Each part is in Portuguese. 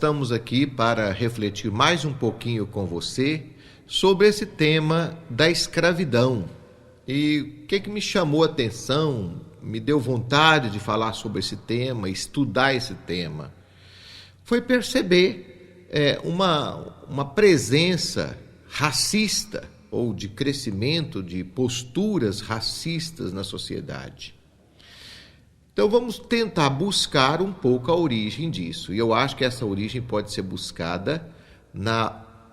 Estamos aqui para refletir mais um pouquinho com você sobre esse tema da escravidão. E o que me chamou a atenção, me deu vontade de falar sobre esse tema, estudar esse tema, foi perceber uma presença racista ou de crescimento de posturas racistas na sociedade. Então vamos tentar buscar um pouco a origem disso. E eu acho que essa origem pode ser buscada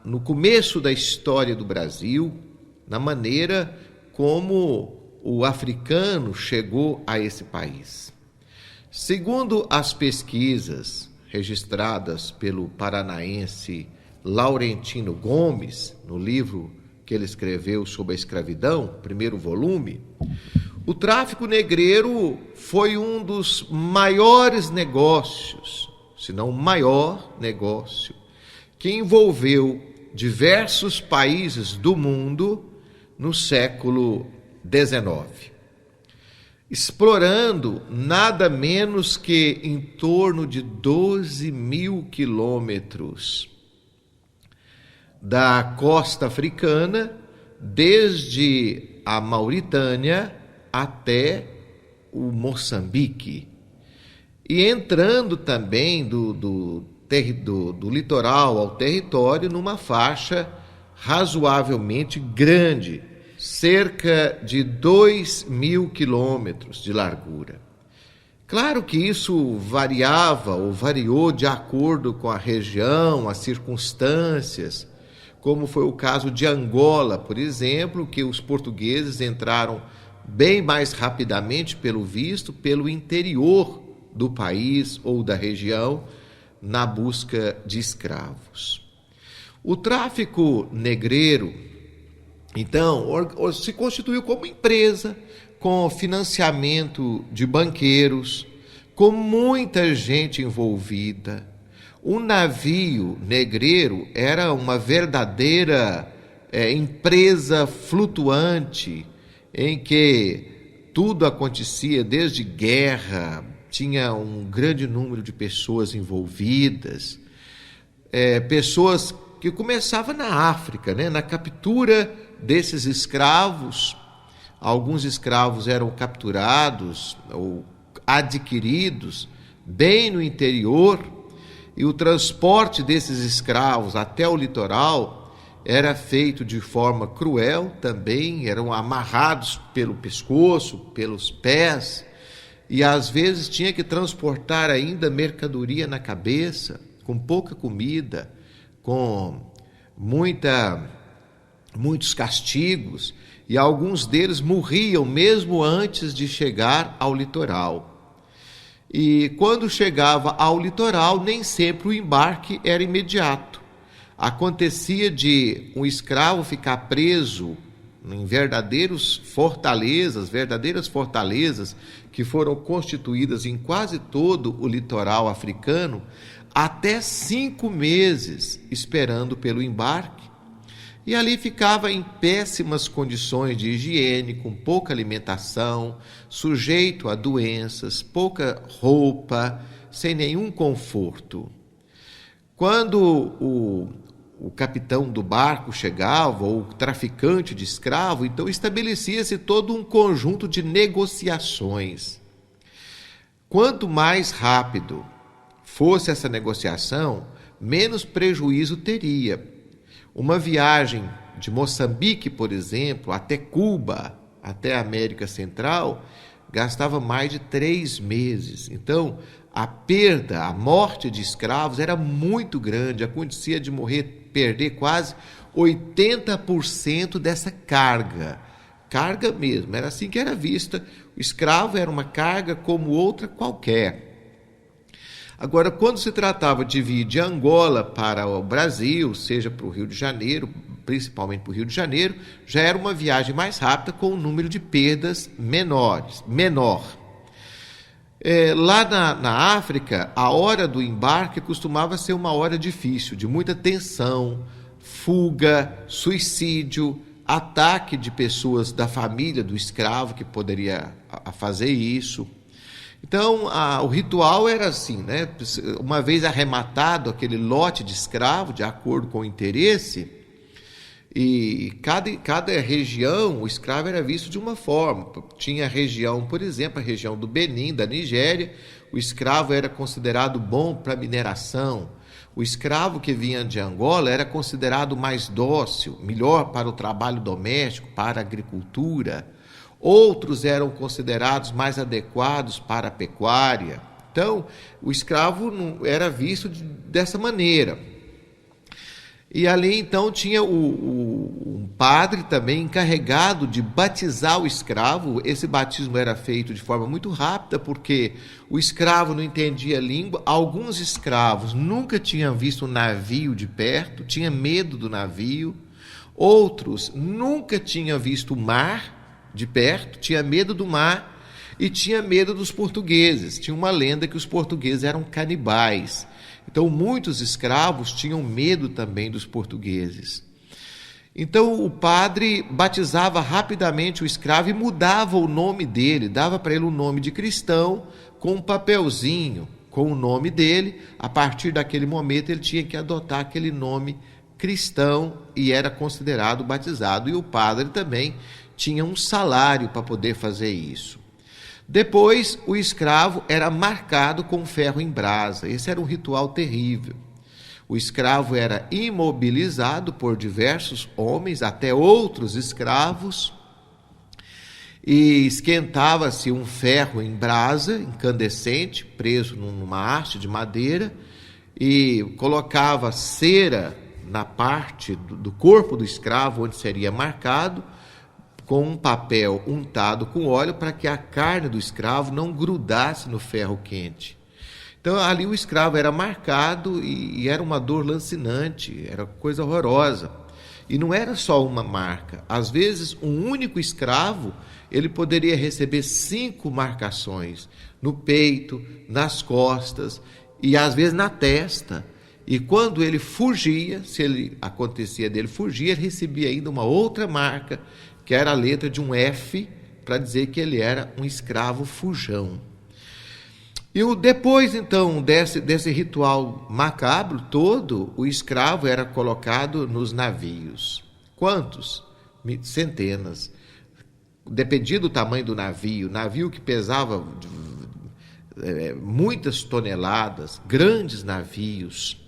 no começo da história do Brasil, na maneira como o africano chegou a esse país. Segundo as pesquisas registradas pelo paranaense Laurentino Gomes, no livro que ele escreveu sobre a escravidão, primeiro volume, o tráfico negreiro foi um dos maiores negócios, se não o maior negócio, que envolveu diversos países do mundo no século XIX, explorando nada menos que em torno de 12 mil quilômetros da costa africana, desde a Mauritânia até o Moçambique, e entrando também do litoral ao território numa faixa razoavelmente grande, cerca de 2 mil quilômetros de largura. Claro que isso variava ou variou de acordo com a região, as circunstâncias, como foi o caso de Angola, por exemplo, que os portugueses entraram bem mais rapidamente, pelo visto, pelo interior do país ou da região, na busca de escravos. O tráfico negreiro, então, se constituiu como empresa, com financiamento de banqueiros, com muita gente envolvida. O navio negreiro era uma verdadeira empresa flutuante, em que tudo acontecia, desde guerra, tinha um grande número de pessoas envolvidas, pessoas que começavam na África, na captura desses escravos. Alguns escravos eram capturados ou adquiridos bem no interior, e o transporte desses escravos até o litoral era feito de forma cruel também, eram amarrados pelo pescoço, pelos pés, e às vezes tinha que transportar ainda mercadoria na cabeça, com pouca comida, com muitos castigos, e alguns deles morriam mesmo antes de chegar ao litoral. E quando chegava ao litoral, nem sempre o embarque era imediato. Acontecia de um escravo ficar preso em verdadeiras fortalezas que foram constituídas em quase todo o litoral africano, até 5 meses esperando pelo embarque, e ali ficava em péssimas condições de higiene, com pouca alimentação, sujeito a doenças, pouca roupa, sem nenhum conforto. Quando o capitão do barco chegava, ou o traficante de escravo, então estabelecia-se todo um conjunto de negociações. Quanto mais rápido fosse essa negociação, menos prejuízo teria. Uma viagem de Moçambique, por exemplo, até Cuba, até a América Central, gastava mais de 3 meses. Então, a morte de escravos era muito grande, acontecia de perder quase 80% dessa carga mesmo, era assim que era vista. O escravo era uma carga como outra qualquer. Agora, quando se tratava de vir de Angola para o Brasil, seja para o Rio de Janeiro, principalmente para o Rio de Janeiro, já era uma viagem mais rápida, com um número de perdas menor. Lá na África, a hora do embarque costumava ser uma hora difícil, de muita tensão, fuga, suicídio, ataque de pessoas da família do escravo que poderia fazer isso. Então, o ritual era assim, né? Uma vez arrematado aquele lote de escravo, de acordo com o interesse, e cada região, o escravo era visto de uma forma. Tinha a região, por exemplo, a região do Benin, da Nigéria, o escravo era considerado bom para mineração. O escravo que vinha de Angola era considerado mais dócil, melhor para o trabalho doméstico, para a agricultura. Outros eram considerados mais adequados para a pecuária. Então, o escravo não era visto dessa maneira. E ali, então, tinha um padre também encarregado de batizar o escravo. Esse batismo era feito de forma muito rápida, porque o escravo não entendia a língua. Alguns escravos nunca tinham visto um navio de perto, tinham medo do navio. Outros nunca tinham visto o mar de perto, tinha medo do mar e tinha medo dos portugueses. Tinha uma lenda que os portugueses eram canibais. Então, muitos escravos tinham medo também dos portugueses. Então, o padre batizava rapidamente o escravo e mudava o nome dele, dava para ele o nome de cristão, com um papelzinho com o nome dele. A partir daquele momento, ele tinha que adotar aquele nome cristão e era considerado batizado. E o padre também tinha um salário para poder fazer isso. Depois, o escravo era marcado com ferro em brasa. Esse era um ritual terrível. O escravo era imobilizado por diversos homens, até outros escravos, e esquentava-se um ferro em brasa, incandescente, preso numa haste de madeira, e colocava cera na parte do corpo do escravo, onde seria marcado, com um papel untado com óleo para que a carne do escravo não grudasse no ferro quente. Então ali o escravo era marcado e era uma dor lancinante, era coisa horrorosa. E não era só uma marca. Às vezes um único escravo, ele poderia receber 5 marcações no peito, nas costas e às vezes na testa. E quando ele fugia, se ele acontecia dele fugir, ele recebia ainda uma outra marca, que era a letra de um F, para dizer que ele era um escravo fujão. E depois, então, desse ritual macabro todo, o escravo era colocado nos navios. Quantos? Centenas. Dependia do tamanho do navio que pesava muitas toneladas, grandes navios.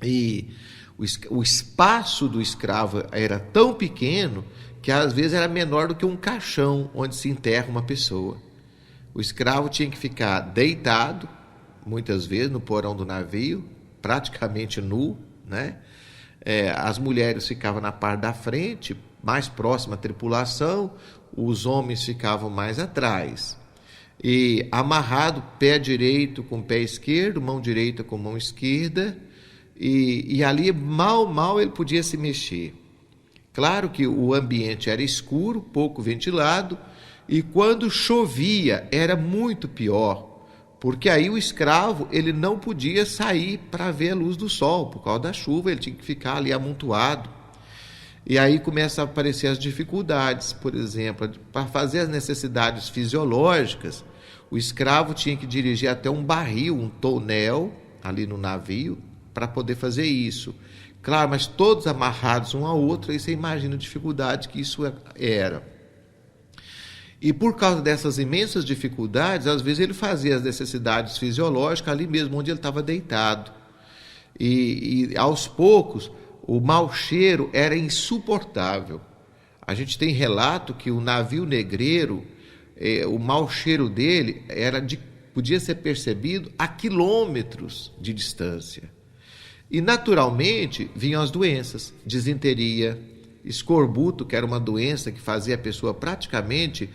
E o espaço do escravo era tão pequeno que às vezes era menor do que um caixão onde se enterra uma pessoa. O escravo tinha que ficar deitado, muitas vezes, no porão do navio, praticamente nu, né? As mulheres ficavam na parte da frente, mais próxima à tripulação, os homens ficavam mais atrás. E amarrado, pé direito com pé esquerdo, mão direita com mão esquerda, e ali mal ele podia se mexer. Claro que o ambiente era escuro, pouco ventilado, e quando chovia era muito pior, porque aí o escravo ele não podia sair para ver a luz do sol, por causa da chuva, ele tinha que ficar ali amontoado. E aí começam a aparecer as dificuldades, por exemplo, para fazer as necessidades fisiológicas, o escravo tinha que dirigir até um barril, um tonel, ali no navio, para poder fazer isso. Claro, mas todos amarrados um ao outro, aí você imagina a dificuldade que isso era. E por causa dessas imensas dificuldades, às vezes ele fazia as necessidades fisiológicas ali mesmo onde ele estava deitado. E aos poucos, o mau cheiro era insuportável. A gente tem relato que o navio negreiro, o mau cheiro dele podia ser percebido a quilômetros de distância. E, naturalmente, vinham as doenças, disenteria, escorbuto, que era uma doença que fazia a pessoa praticamente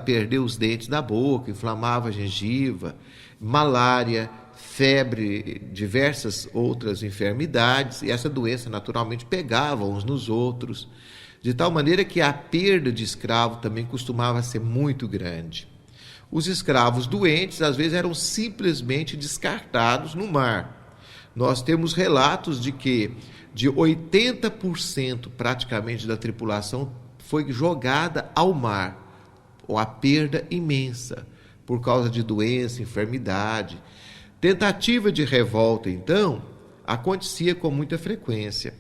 perder os dentes da boca, inflamava a gengiva, malária, febre, diversas outras enfermidades, e essa doença, naturalmente, pegava uns nos outros, de tal maneira que a perda de escravo também costumava ser muito grande. Os escravos doentes, às vezes, eram simplesmente descartados no mar. Nós temos relatos de que de 80% praticamente da tripulação foi jogada ao mar, ou a perda imensa, por causa de doença, enfermidade. Tentativa de revolta, então, acontecia com muita frequência.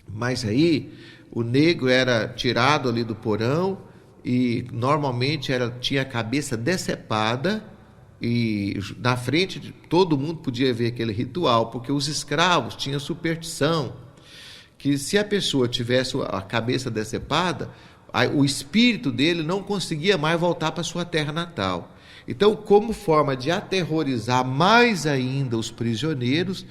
Mas aí o negro era tirado ali do porão e normalmente tinha a cabeça decepada, e na frente de todo mundo podia ver aquele ritual, porque os escravos tinham superstição que se a pessoa tivesse a cabeça decepada, o espírito dele não conseguia mais voltar para sua terra natal. Então, como forma de aterrorizar mais ainda os prisioneiros,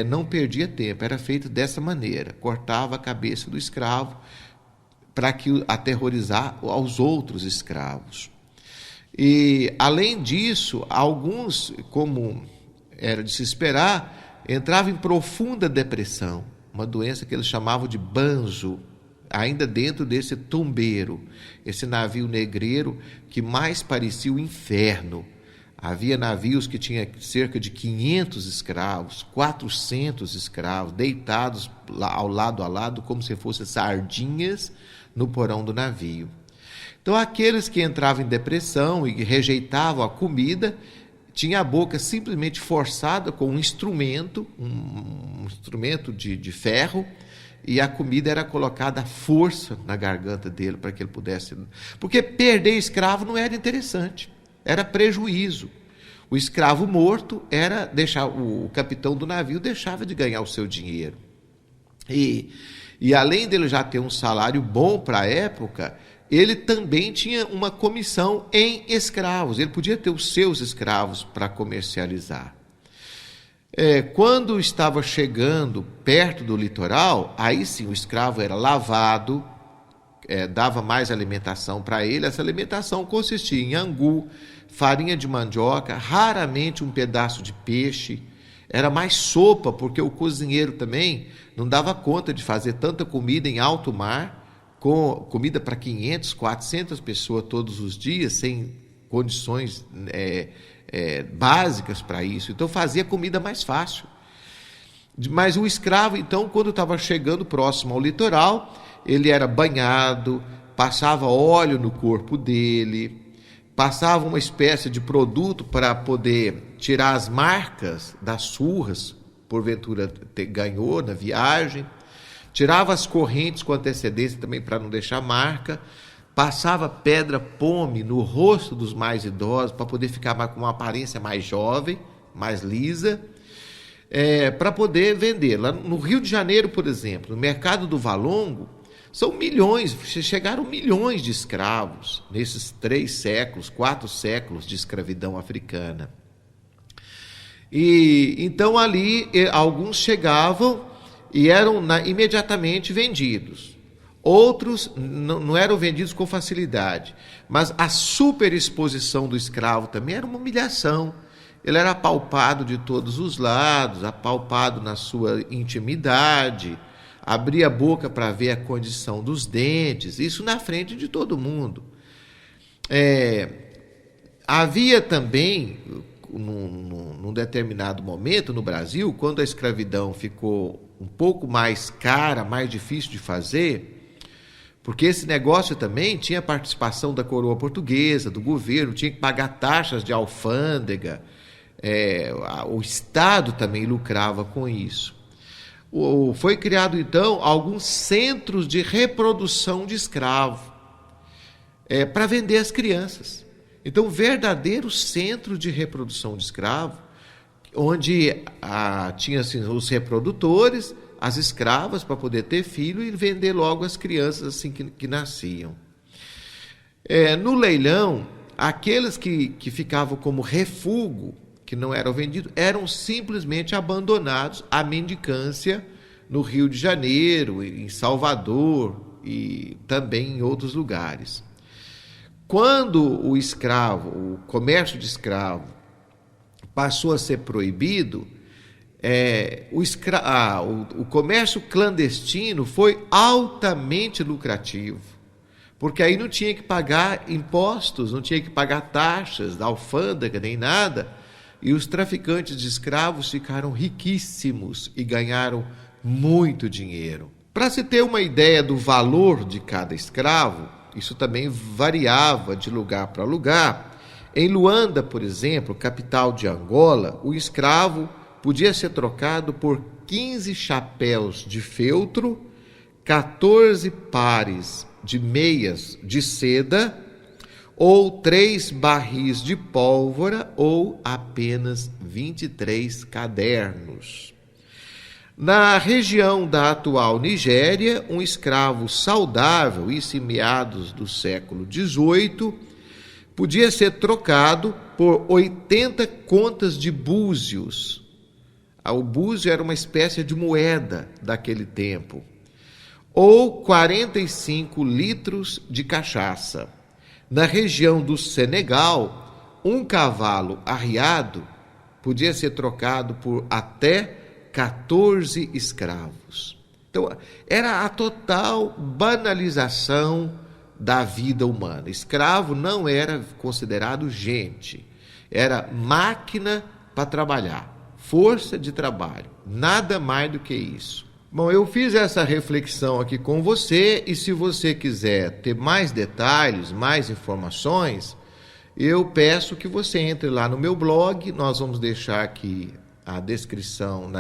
não perdia tempo, era feito dessa maneira, cortava a cabeça do escravo para aterrorizar aos outros escravos. E, além disso, alguns, como era de se esperar, entravam em profunda depressão, uma doença que eles chamavam de banzo, ainda dentro desse tombeiro, esse navio negreiro que mais parecia o inferno. Havia navios que tinham cerca de 500 escravos, 400 escravos, deitados ao lado a lado, como se fossem sardinhas no porão do navio. Então, aqueles que entravam em depressão e rejeitavam a comida, tinham a boca simplesmente forçada com um instrumento de ferro, e a comida era colocada à força na garganta dele para que ele pudesse... Porque perder escravo não era interessante, era prejuízo. O escravo morto era deixar, o capitão do navio deixava de ganhar o seu dinheiro. E além dele já ter um salário bom para a época, ele também tinha uma comissão em escravos. Ele podia ter os seus escravos para comercializar. Quando estava chegando perto do litoral, aí sim o escravo era lavado, dava mais alimentação para ele. Essa alimentação consistia em angu, farinha de mandioca, raramente um pedaço de peixe. Era mais sopa, porque o cozinheiro também não dava conta de fazer tanta comida em alto mar, com comida para 500, 400 pessoas todos os dias, sem condições básicas para isso. Então fazia comida mais fácil. Mas o escravo, então, quando estava chegando próximo ao litoral, ele era banhado, passava óleo no corpo dele, passava uma espécie de produto para poder tirar as marcas das surras, porventura ganhou na viagem, tirava as correntes com antecedência também para não deixar marca, passava pedra pome no rosto dos mais idosos para poder ficar com uma aparência mais jovem, mais lisa, para poder vender. Lá no Rio de Janeiro, por exemplo, no mercado do Valongo, são milhões, chegaram milhões de escravos nesses 3 séculos, 4 séculos de escravidão africana. E então ali alguns chegavam e eram imediatamente vendidos. Outros não eram vendidos com facilidade, mas a superexposição do escravo também era uma humilhação. Ele era apalpado de todos os lados, apalpado na sua intimidade, abria a boca para ver a condição dos dentes, isso na frente de todo mundo. Havia também, num determinado momento no Brasil, quando a escravidão ficou um pouco mais cara, mais difícil de fazer, porque esse negócio também tinha participação da coroa portuguesa, do governo, tinha que pagar taxas de alfândega, o Estado também lucrava com isso. Foi criado, então, alguns centros de reprodução de escravo, para vender as crianças. Então, verdadeiros centros de reprodução de escravo, onde tinha assim, os reprodutores, as escravas para poder ter filho e vender logo as crianças assim que nasciam. No leilão, aqueles que ficavam como refúgio, que não eram vendidos, eram simplesmente abandonados à mendicância no Rio de Janeiro, em Salvador e também em outros lugares. Quando o comércio de escravo passou a ser proibido, o comércio clandestino foi altamente lucrativo, porque aí não tinha que pagar impostos, não tinha que pagar taxas da alfândega nem nada, e os traficantes de escravos ficaram riquíssimos e ganharam muito dinheiro. Para se ter uma ideia do valor de cada escravo, isso também variava de lugar para lugar, Em Luanda, por exemplo, capital de Angola, o escravo podia ser trocado por 15 chapéus de feltro, 14 pares de meias de seda, ou 3 barris de pólvora, ou apenas 23 cadernos. Na região da atual Nigéria, um escravo saudável, isso em meados do século XVIII, podia ser trocado por 80 contas de búzios. O búzio era uma espécie de moeda daquele tempo. Ou 45 litros de cachaça. Na região do Senegal, um cavalo arriado podia ser trocado por até 14 escravos. Então, era a total banalização da vida humana. Escravo não era considerado gente, era máquina para trabalhar, força de trabalho, nada mais do que isso. Bom, eu fiz essa reflexão aqui com você e se você quiser ter mais detalhes, mais informações, eu peço que você entre lá no meu blog, nós vamos deixar aqui na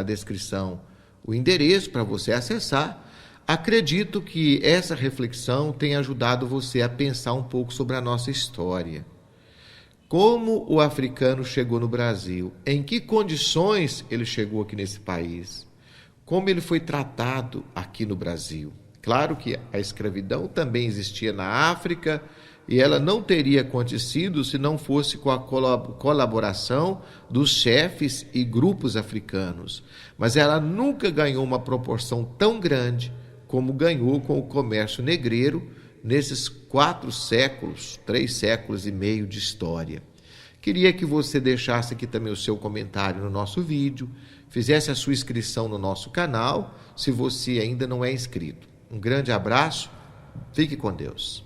descrição o endereço para você acessar. Acredito que essa reflexão tenha ajudado você a pensar um pouco sobre a nossa história. Como o africano chegou no Brasil, em que condições ele chegou aqui nesse país, como ele foi tratado aqui no Brasil. Claro que a escravidão também existia na África e ela não teria acontecido se não fosse com a colaboração dos chefes e grupos africanos. Mas ela nunca ganhou uma proporção tão grande como ganhou com o comércio negreiro nesses 3 séculos e meio de história. Queria que você deixasse aqui também o seu comentário no nosso vídeo, fizesse a sua inscrição no nosso canal, se você ainda não é inscrito. Um grande abraço, fique com Deus.